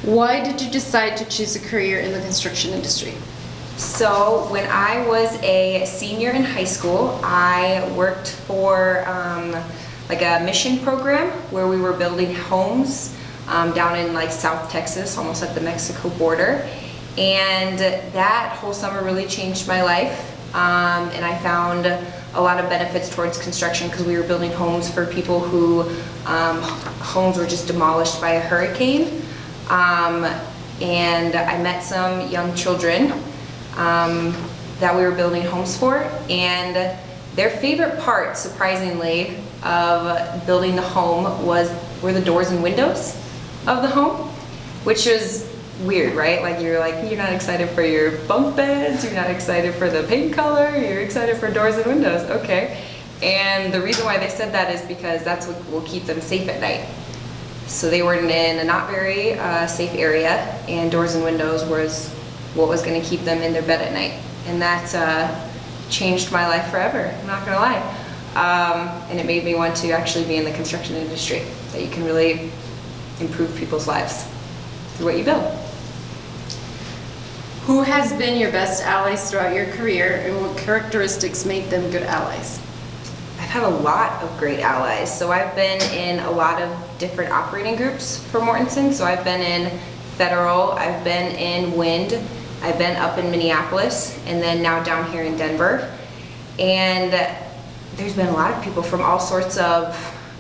Why did you decide to choose a career in the construction industry? So when I was a senior in high school, I worked for like a mission program where we were building homes down in like South Texas, almost at the Mexico border. And that whole summer really changed my life. And I found a lot of benefits towards construction because we were building homes for people who homes were just demolished by a hurricane. And I met some young children that we were building homes for, and their favorite part, surprisingly, of building the home were the doors and windows of the home, which was weird, right? Like you're not excited for your bunk beds, you're not excited for the paint color, you're excited for doors and windows, okay. And the reason why they said that is because that's what will keep them safe at night. So they were in a not very safe area, and doors and windows was what was going to keep them in their bed at night. And that changed my life forever, I'm not going to lie. And it made me want to actually be in the construction industry, that you can really improve people's lives through what you build. Who has been your best allies throughout your career, and what characteristics make them good allies? I've had a lot of great allies. So I've been in a lot of different operating groups for Mortenson. So I've been in Federal, I've been in Wind, I've been up in Minneapolis, and then now down here in Denver. And there's been a lot of people from all sorts of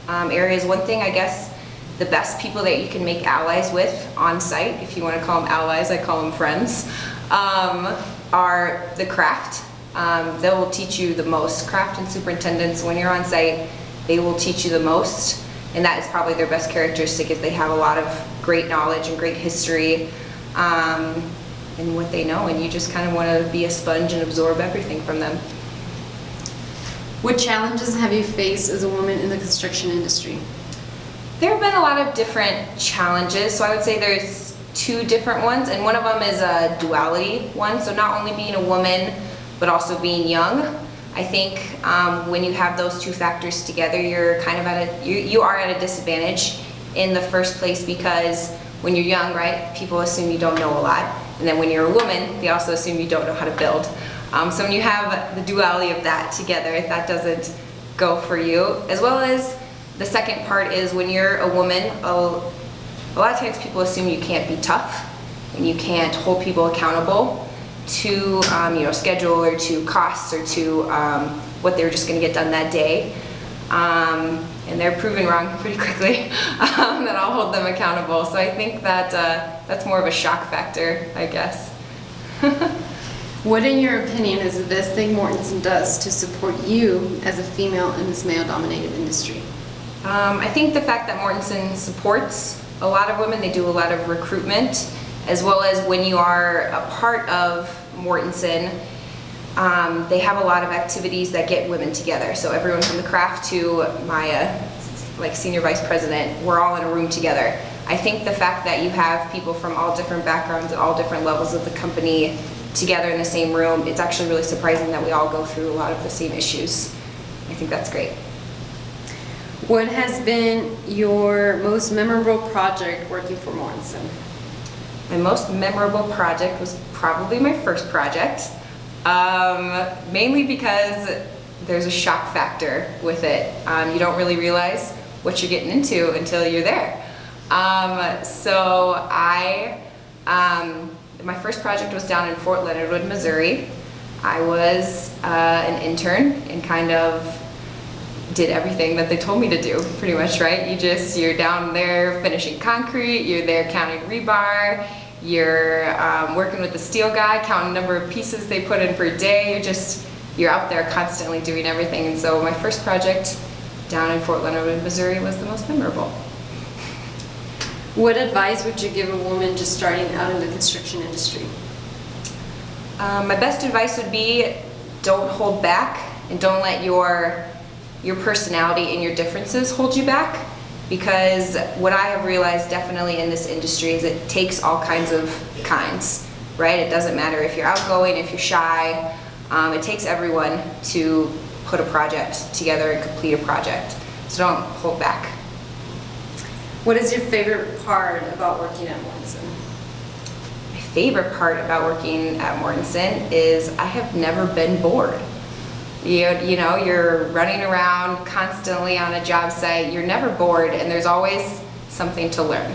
areas. One thing, I guess, the best people that you can make allies with on site, if you want to call them allies, I call them friends, are the craft. They will teach you the most. Craft and superintendents, when you're on site, they will teach you the most, and that is probably their best characteristic, is they have a lot of great knowledge and great history in what they know, and you just kind of want to be a sponge and absorb everything from them. What challenges have you faced as a woman in the construction industry? There have been a lot of different challenges, so I would say there's two different ones, and one of them is a duality one, so not only being a woman but also being young. I think when you have those two factors together, you're kind of you are at a disadvantage in the first place, because when you're young, right, people assume you don't know a lot, and then when you're a woman, they also assume you don't know how to build. So when you have the duality of that together, that doesn't go for you. As well as the second part is when you're a woman, a lot of times people assume you can't be tough and you can't hold people accountable to schedule or to costs or to what they're just going to get done that day. And they're proven wrong pretty quickly that I'll hold them accountable. So I think that that's more of a shock factor, I guess. What, in your opinion, is the best thing Mortenson does to support you as a female in this male-dominated industry? I think the fact that Mortenson supports a lot of women, they do a lot of recruitment, as well as when you are a part of Mortenson, they have a lot of activities that get women together. So everyone from the craft to my like senior vice president, we're all in a room together. I think the fact that you have people from all different backgrounds at all different levels of the company together in the same room, it's actually really surprising that we all go through a lot of the same issues. I think that's great. What has been your most memorable project working for Mortenson? My most memorable project was probably my first project, mainly because there's a shock factor with it. You don't really realize what you're getting into until you're there. My first project was down in Fort Leonard Wood, Missouri. I was an intern and kind of did everything that they told me to do, pretty much, right? You're down there finishing concrete, you're there counting rebar, you're working with the steel guy, counting the number of pieces they put in per day. You're out there constantly doing everything. And so my first project down in Fort Leonard Wood, Missouri was the most memorable. What advice would you give a woman just starting out in the construction industry? My best advice would be, don't hold back, and don't let your personality and your differences hold you back, because what I have realized definitely in this industry is it takes all kinds, right? It doesn't matter if you're outgoing, if you're shy, it takes everyone to put a project together and complete a project. So don't hold back. What is your favorite part about working at Mortenson? My favorite part about working at Mortenson is I have never been bored. You know, you're running around constantly on a job site, you're never bored, and there's always something to learn.